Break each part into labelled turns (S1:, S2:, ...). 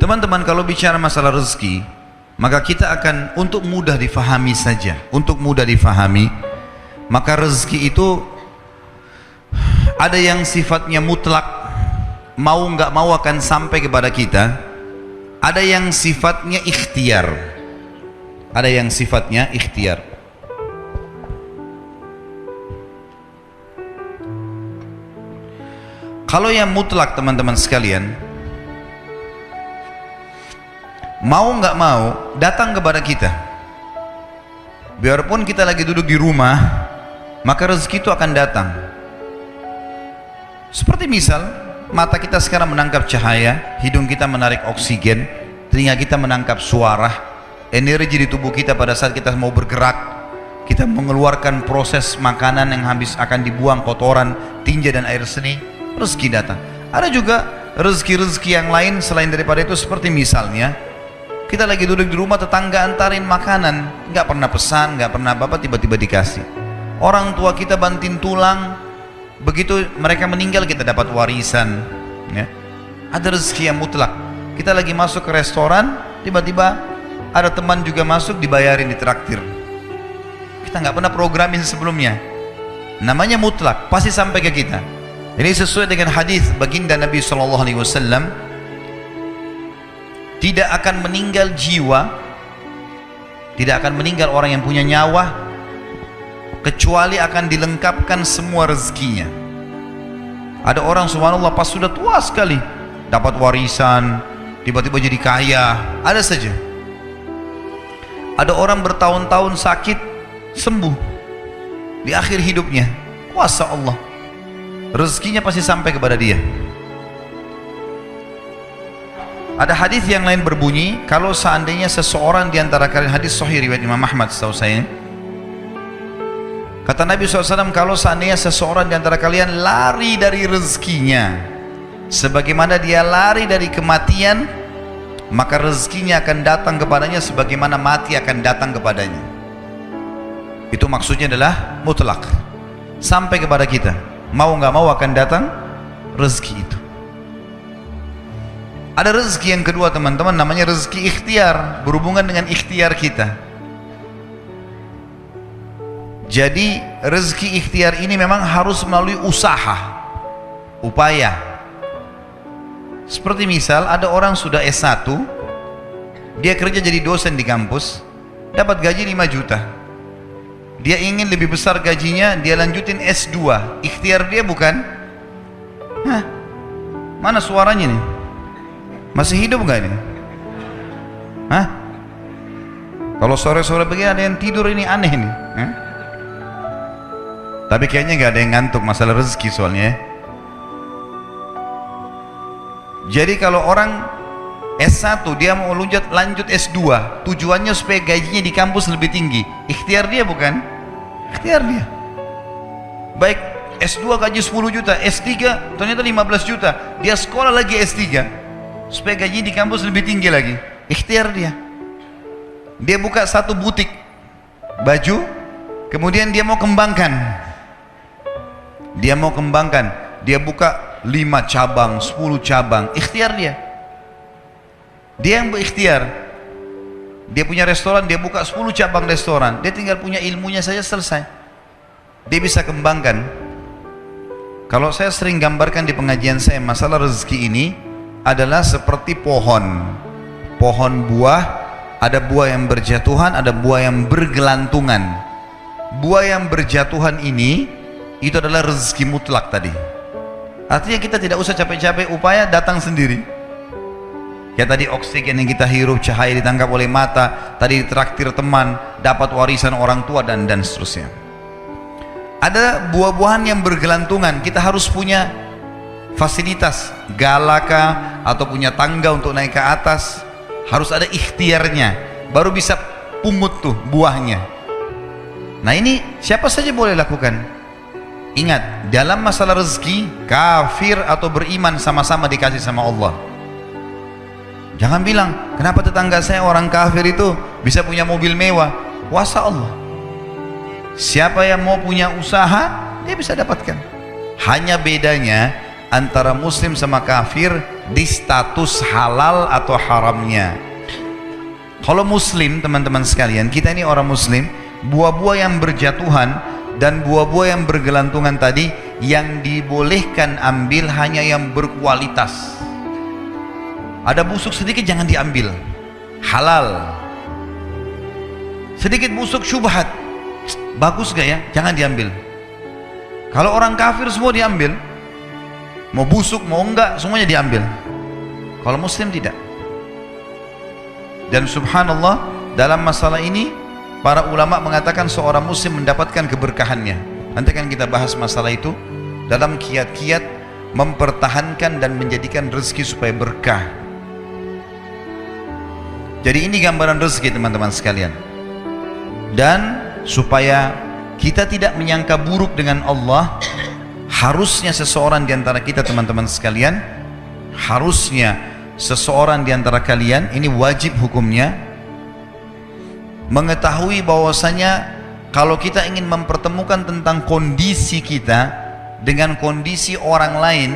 S1: Teman-teman, kalau bicara masalah rezeki, maka kita akan untuk mudah difahami saja, untuk mudah difahami, maka rezeki itu ada yang sifatnya mutlak, mau nggak mau akan sampai kepada kita. Ada yang sifatnya ikhtiar, ada yang sifatnya ikhtiar. Kalau yang mutlak, teman-teman sekalian, mau nggak mau datang kepada kita. Biarpun kita lagi duduk di rumah, maka rezeki itu akan datang. Seperti misal, mata kita sekarang menangkap cahaya, hidung kita menarik oksigen, telinga kita menangkap suara, energi di tubuh kita pada saat kita mau bergerak, kita mengeluarkan proses makanan yang habis akan dibuang, kotoran, tinja dan air seni, rezeki datang. Ada juga rezeki-rezeki yang lain selain daripada itu, seperti misalnya kita lagi duduk di rumah, tetangga antarin makanan, nggak pernah pesan, nggak pernah apa-apa, tiba-tiba dikasih. Orang tua kita banting tulang, begitu mereka meninggal kita dapat warisan, ya. Ada rezeki yang mutlak. Kita lagi masuk ke restoran, tiba-tiba ada teman juga masuk, dibayarin, ditraktir. Kita nggak pernah programin sebelumnya. Namanya mutlak, pasti sampai ke kita. Ini sesuai dengan hadis baginda Nabi SAW, tidak akan meninggal jiwa, tidak akan meninggal orang yang punya nyawa, kecuali akan dilengkapkan semua rezekinya. Ada orang subhanallah pas sudah tua sekali dapat warisan, tiba-tiba jadi kaya, ada saja. Ada orang bertahun-tahun sakit, sembuh di akhir hidupnya, kuasa Allah, rezekinya pasti sampai kepada dia. Ada hadis yang lain berbunyi, kalau seandainya seseorang di antara kalian, hadis sahih riwayat Imam Ahmad setahu saya, kata Nabi SAW, kalau seandainya seseorang di antara kalian lari dari rezekinya sebagaimana dia lari dari kematian, maka rezekinya akan datang kepadanya sebagaimana mati akan datang kepadanya. Itu maksudnya adalah mutlak, sampai kepada kita, mau nggak mau akan datang rezeki itu. Ada rezeki yang kedua, teman-teman, namanya rezeki ikhtiar, berhubungan dengan ikhtiar kita. Jadi rezeki ikhtiar ini memang harus melalui usaha, upaya. Seperti misal ada orang sudah S1, dia kerja jadi dosen di kampus, dapat gaji 5 juta. Dia ingin lebih besar gajinya, dia lanjutin S2. Ikhtiar dia bukan? Hah? Mana suaranya nih? Masih hidup nggak ini? Hah? Kalau sore-sore begini ada yang tidur, ini aneh nih. Hah? Tapi kayaknya nggak ada yang ngantuk, masalah rezeki soalnya. Jadi kalau orang S1 dia mau lanjut S2, tujuannya supaya gajinya di kampus lebih tinggi. Ikhtiar dia bukan? Ikhtiar dia. Baik S2 gaji 10 juta, S3 ternyata 15 juta. Dia sekolah lagi S3 supaya gaji di kampus lebih tinggi lagi. Ikhtiar dia. Dia buka satu butik baju, kemudian dia mau kembangkan. Dia mau kembangkan, dia buka 5 cabang, 10 cabang. Ikhtiar dia. Dia yang berikhtiar. Dia punya restoran, dia buka 10 cabang restoran. Dia tinggal punya ilmunya saja, selesai. Dia bisa kembangkan. Kalau saya sering gambarkan di pengajian saya, masalah rezeki ini adalah seperti pohon. Pohon buah, ada buah yang berjatuhan, ada buah yang bergelantungan. Buah yang berjatuhan ini, itu adalah rezeki mutlak tadi. Artinya kita tidak usah capek-capek, upaya datang sendiri. Ya tadi oksigen yang kita hirup, cahaya ditangkap oleh mata, tadi ditraktir teman, dapat warisan orang tua, dan seterusnya. Ada buah-buahan yang bergelantungan, kita harus punya fasilitas, galaka atau punya tangga untuk naik ke atas. Harus ada ikhtiarnya, baru bisa pungut tuh buahnya. Nah ini siapa saja boleh lakukan. Ingat, dalam masalah rezeki, kafir atau beriman sama-sama dikasih sama Allah. Jangan bilang, kenapa tetangga saya orang kafir itu bisa punya mobil mewah? Kuasa Allah. Siapa yang mau punya usaha, dia bisa dapatkan. Hanya bedanya antara muslim sama kafir, di status halal atau haramnya. Kalau muslim, teman-teman sekalian, kita ini orang muslim, buah-buah yang berjatuhan dan buah-buah yang bergelantungan tadi, yang dibolehkan ambil hanya yang berkualitas. Ada busuk sedikit jangan diambil, halal. Sedikit busuk syubhat, bagus gak ya, jangan diambil. Kalau orang kafir semua diambil, mau busuk mau enggak semuanya diambil. Kalau muslim tidak. Dan subhanallah, dalam masalah ini para ulama mengatakan seorang muslim mendapatkan keberkahannya. Nanti akan kita bahas masalah itu dalam kiat-kiat mempertahankan dan menjadikan rezeki supaya berkah. Jadi ini gambaran rezeki, teman-teman sekalian. Dan supaya kita tidak menyangka buruk dengan Allah, harusnya seseorang di antara kita, teman-teman sekalian, harusnya seseorang di antara kalian, ini wajib hukumnya, mengetahui bahwasanya kalau kita ingin mempertemukan tentang kondisi kita dengan kondisi orang lain,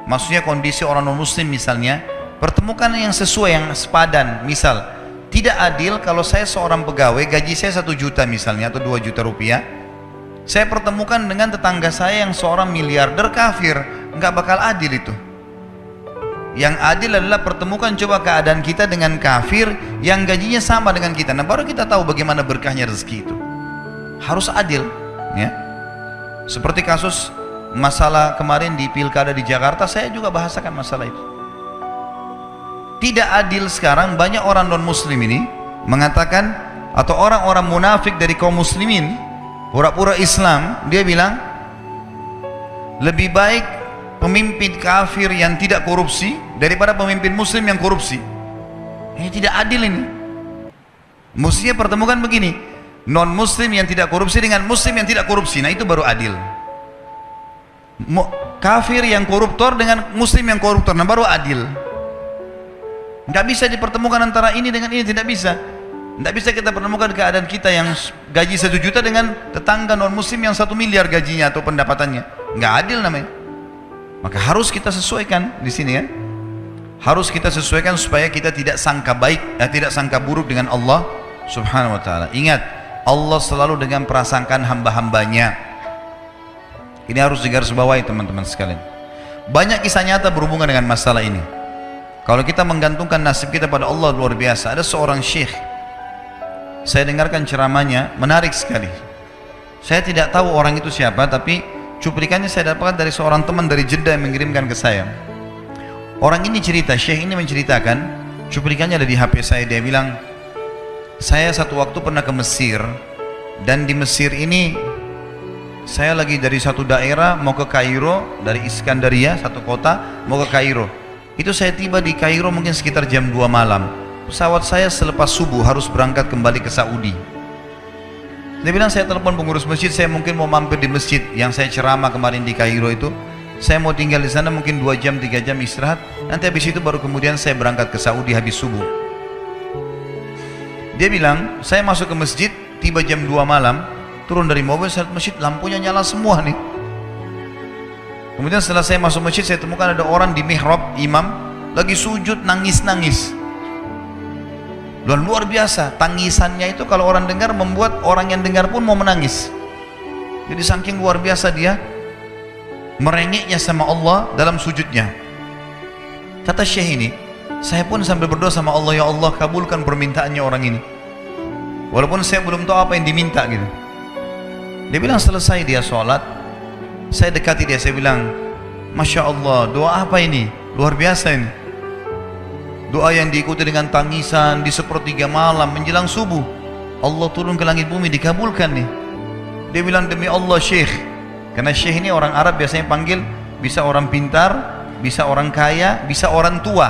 S1: maksudnya kondisi orang non muslim misalnya, pertemukan yang sesuai, yang sepadan. Misal, tidak adil kalau saya seorang pegawai, gaji saya 1 juta misalnya, atau 2 juta rupiah, saya pertemukan dengan tetangga saya yang seorang miliarder kafir, nggak bakal adil itu. Yang adil adalah pertemukan coba keadaan kita dengan kafir yang gajinya sama dengan kita. Nah, baru kita tahu bagaimana berkahnya rezeki itu. Harus adil, ya. Seperti kasus masalah kemarin di pilkada di Jakarta, saya juga bahasakan masalah itu. Tidak adil sekarang banyak orang non muslim ini mengatakan, atau orang-orang munafik dari kaum muslimin, pura-pura Islam, dia bilang lebih baik pemimpin kafir yang tidak korupsi daripada pemimpin muslim yang korupsi. Ini tidak adil ini. Mestinya pertemukan begini, non muslim yang tidak korupsi dengan muslim yang tidak korupsi. Nah, itu baru adil. Kafir yang koruptor dengan muslim yang koruptor, nah baru adil. Nggak bisa dipertemukan antara ini dengan ini, tidak bisa. Nggak bisa kita pertemukan keadaan kita yang gaji 1 juta dengan tetangga non muslim yang 1 miliar gajinya atau pendapatannya. Nggak adil namanya. Maka harus kita sesuaikan di sini, ya. Harus kita sesuaikan supaya kita tidak sangka baik, tidak sangka buruk dengan Allah Subhanahu wa taala. Ingat, Allah selalu dengan prasangkaan hamba-hambanya. Ini harus digarisbawahi, teman-teman sekalian. Banyak kisah nyata berhubungan dengan masalah ini. Kalau kita menggantungkan nasib kita pada Allah, luar biasa. Ada seorang syekh, saya dengarkan ceramahnya, menarik sekali. Saya tidak tahu orang itu siapa, tapi cuplikannya saya dapatkan dari seorang teman dari Jeddah yang mengirimkan ke saya. Orang ini cerita, syekh ini menceritakan, cuplikannya ada di HP saya. Dia bilang, saya satu waktu pernah ke Mesir, dan di Mesir ini saya lagi dari satu daerah mau ke Kairo, dari Iskandaria, satu kota, mau ke Kairo. Itu saya tiba di Kairo mungkin sekitar jam 2 malam. Pesawat saya selepas subuh harus berangkat kembali ke Saudi. Dia bilang, saya telepon pengurus masjid, saya mungkin mau mampir di masjid yang saya ceramah kemarin di Kairo itu. Saya mau tinggal di sana mungkin 2 jam, 3 jam istirahat. Nanti habis itu baru kemudian saya berangkat ke Saudi habis subuh. Dia bilang, saya masuk ke masjid, tiba jam 2 malam, turun dari mobil, saya lihat masjid, lampunya nyala semua nih. Kemudian setelah saya masuk masjid, saya temukan ada orang di mihrab, imam, lagi sujud, nangis-nangis. Dan luar biasa, tangisannya itu kalau orang dengar membuat orang yang dengar pun mau menangis. Jadi saking luar biasa dia merengeknya sama Allah dalam sujudnya. Kata syekh ini, saya pun sambil berdoa sama Allah, ya Allah kabulkan permintaannya orang ini. Walaupun saya belum tahu apa yang diminta gitu. Dia bilang selesai dia sholat, saya dekati dia, saya bilang, Masya Allah, doa apa ini? Luar biasa ini. Doa yang diikuti dengan tangisan di sepertiga malam menjelang subuh. Allah turun ke langit bumi, dikabulkan nih. Dia bilang, demi Allah syekh. Karena syekh ini orang Arab biasanya panggil, bisa orang pintar, bisa orang kaya, bisa orang tua.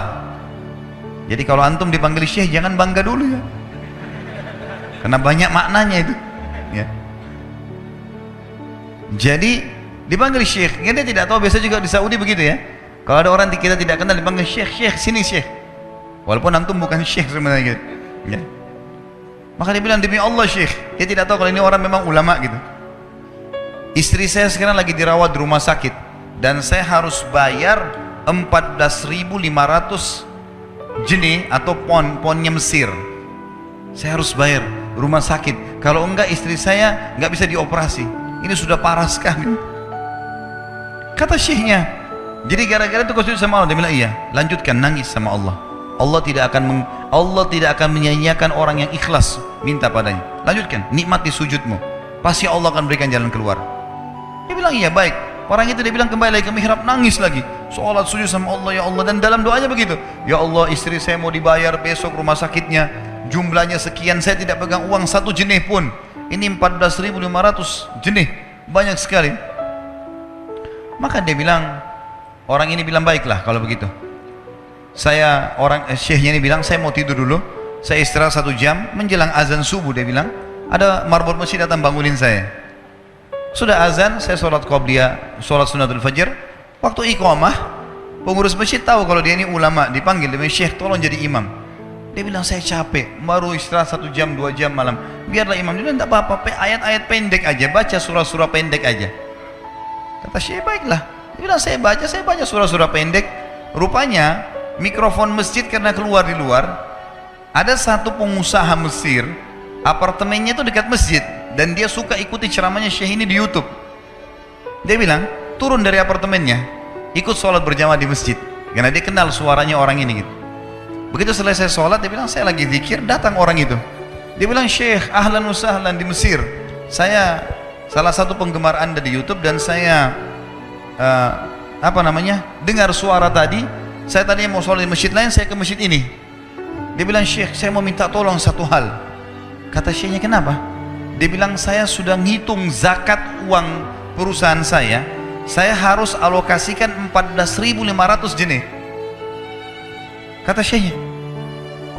S1: Jadi kalau antum dipanggil syekh, jangan bangga dulu ya. Karena banyak maknanya itu, ya. Jadi dipanggil syekh. Dia tidak tahu, biasa juga di Saudi begitu ya. Kalau ada orang kita tidak kenal dipanggil syekh, syekh sini syekh. Walaupun antum bukan syekh sebenarnya gitu, ya. Maka dia bilang, demi Allah syekh. Dia tidak tahu kalau ini orang memang ulama gitu. Istri saya sekarang lagi dirawat di rumah sakit dan saya harus bayar 14.500 jenih atau ponnya Mesir. Saya harus bayar rumah sakit, kalau enggak istri saya enggak bisa dioperasi. Ini sudah parah sekali. Kata syekhnya, jadi gara-gara itu kau sujud sama Allah. Dia bilang iya, lanjutkan nangis sama Allah. Allah tidak akan menyanyiakan orang yang ikhlas minta padanya. Lanjutkan, nikmati sujudmu, pasti Allah akan berikan jalan keluar. Dia bilang iya, baik. Orang itu dia bilang kembali lagi ke mihrab, nangis lagi, sholat sujud sama Allah. Ya Allah, dan dalam doanya begitu, ya Allah, istri saya mau dibayar besok rumah sakitnya, jumlahnya sekian, saya tidak pegang uang satu jenih pun. Ini 14.500 jenih, banyak sekali. Maka dia bilang, orang ini bilang baiklah kalau begitu. Syekhnya ini bilang, saya mau tidur dulu, saya istirahat 1 jam, menjelang azan subuh dia bilang, ada marbot masjid datang bangunin saya. Sudah azan, saya sholat qobliyah, sholat sunnatul fajr. Waktu iqamah, pengurus masjid tahu kalau dia ini ulama, dipanggil, dia bilang, Syekh tolong jadi imam. Dia bilang, saya capek, baru istirahat 1 jam, 2 jam malam, biarlah imam. Dia bilang, tidak apa-apa, ayat-ayat pendek aja, baca surah-surah pendek aja. Kata Syekh, baiklah. Dia bilang, saya baca surah-surah pendek. Rupanya mikrofon masjid karena keluar di luar, ada satu pengusaha Mesir, apartemennya itu dekat masjid, dan dia suka ikuti ceramahnya Syekh ini di YouTube. Dia bilang, turun dari apartemennya, ikut sholat berjamaah di masjid, karena dia kenal suaranya orang ini gitu. Begitu selesai sholat, dia bilang, saya lagi zikir, datang orang itu. Dia bilang, Syekh, ahlan wa sahlan di Mesir, saya salah satu penggemar Anda di YouTube, dan saya dengar suara tadi. Saya tadinya mau sholat di masjid lain, saya ke masjid ini. Dia bilang, Syekh, saya mau minta tolong satu hal. Kata Syekhnya, kenapa? Dia bilang, saya sudah ngitung zakat uang perusahaan saya harus alokasikan 14.500 jenih. Kata Syekhnya,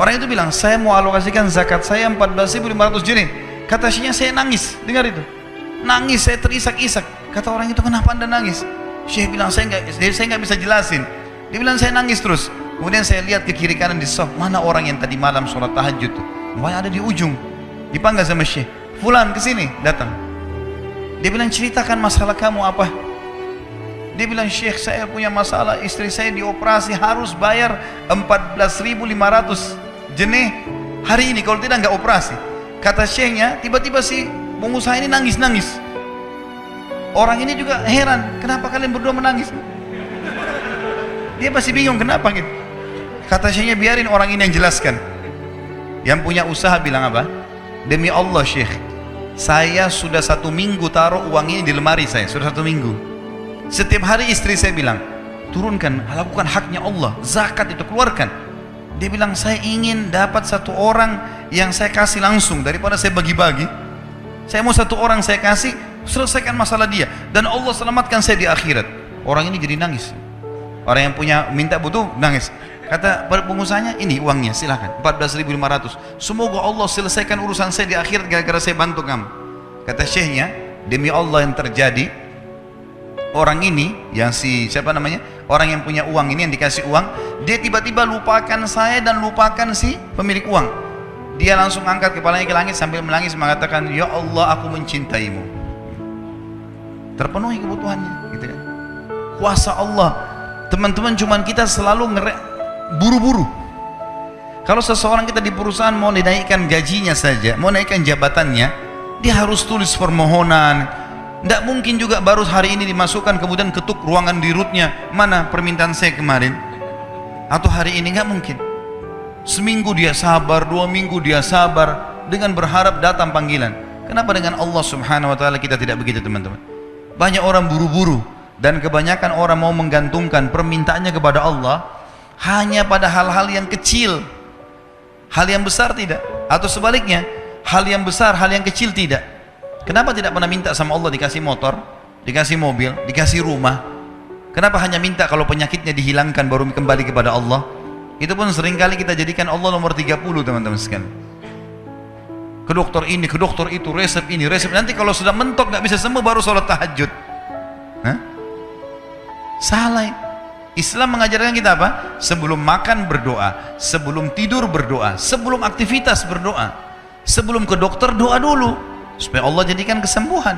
S1: orang itu bilang, saya mau alokasikan zakat saya 14.500 jenih. Kata Syekhnya, saya nangis, dengar itu, nangis, saya terisak-isak. Kata orang itu, kenapa Anda nangis? Syekh bilang, saya nggak bisa jelasin. Dia bilang, saya nangis terus. Kemudian saya lihat ke kiri kanan di saf, mana orang yang tadi malam sholat tahajud tuh? Wah, ada di ujung. Dipanggil sama Syekh, fulan kesini, datang. Dia bilang, ceritakan masalah kamu apa? Dia bilang, Syekh, saya punya masalah, istri saya dioperasi, harus bayar 14.500 jenih hari ini, kalau tidak nggak operasi. Kata Syekhnya, tiba-tiba si pengusaha ini nangis-nangis. Orang ini juga heran, kenapa kalian berdua menangis? Dia masih bingung kenapa gitu. Kata Syekhnya, biarin orang ini yang jelaskan. Yang punya usaha bilang apa? Demi Allah Syekh, saya sudah 1 minggu taruh uang ini di lemari saya, sudah 1 minggu. Setiap hari istri saya bilang, turunkan, lakukan haknya Allah, zakat itu keluarkan. Dia bilang, saya ingin dapat 1 orang yang saya kasih langsung daripada saya bagi-bagi. Saya mau 1 orang saya kasih, selesaikan masalah dia, dan Allah selamatkan saya di akhirat. Orang ini jadi nangis. Orang yang punya minta butuh nangis. Kata pengusahanya, ini uangnya, silahkan 14.500. Semoga Allah selesaikan urusan saya di akhirat gara-gara saya bantu kamu. Kata Syekhnya, demi Allah yang terjadi, orang ini yang orang yang punya uang ini, yang dikasih uang, dia tiba-tiba lupakan saya dan lupakan si pemilik uang. Dia langsung angkat kepalanya ke langit sambil menangis mengatakan, ya Allah, aku mencintaimu. Terpenuhi kebutuhannya, gitu kan? Kuasa Allah. Teman-teman, cuman kita selalu buru-buru. Kalau seseorang kita di perusahaan mau dinaikkan gajinya saja, mau naikkan jabatannya, dia harus tulis permohonan. Tidak mungkin juga baru hari ini dimasukkan kemudian ketuk ruangan dirutnya, mana permintaan saya kemarin, atau hari ini, nggak mungkin. Seminggu dia sabar, 2 minggu dia sabar, dengan berharap datang panggilan. Kenapa dengan Allah subhanahu wa ta'ala kita tidak begitu, teman-teman? Banyak orang buru-buru, dan kebanyakan orang mau menggantungkan permintaannya kepada Allah hanya pada hal-hal yang kecil, hal yang besar tidak, atau sebaliknya, hal yang besar, hal yang kecil tidak. Kenapa tidak pernah minta sama Allah dikasih motor, dikasih mobil, dikasih rumah? Kenapa hanya minta kalau penyakitnya dihilangkan baru kembali kepada Allah? Itu pun seringkali kita jadikan Allah nomor 30, teman-teman sekalian. Ke dokter ini, ke dokter itu, resep ini, resep. Nanti kalau sudah mentok nggak bisa sembuh baru sholat tahajud. Hah? Salah. Islam mengajarkan kita apa? Sebelum makan berdoa, sebelum tidur berdoa, sebelum aktivitas berdoa, sebelum ke dokter doa dulu supaya Allah jadikan kesembuhan.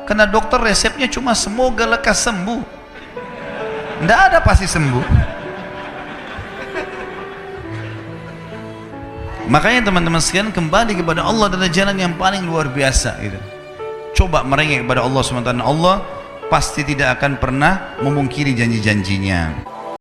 S1: Karena dokter resepnya cuma semoga lekas sembuh. Tidak ada pasti sembuh. Makanya teman-teman sekalian, kembali kepada Allah adalah jalan yang paling luar biasa gitu. Coba merengek kepada Allah SWT, Allah pasti tidak akan pernah memungkiri janji-janjinya.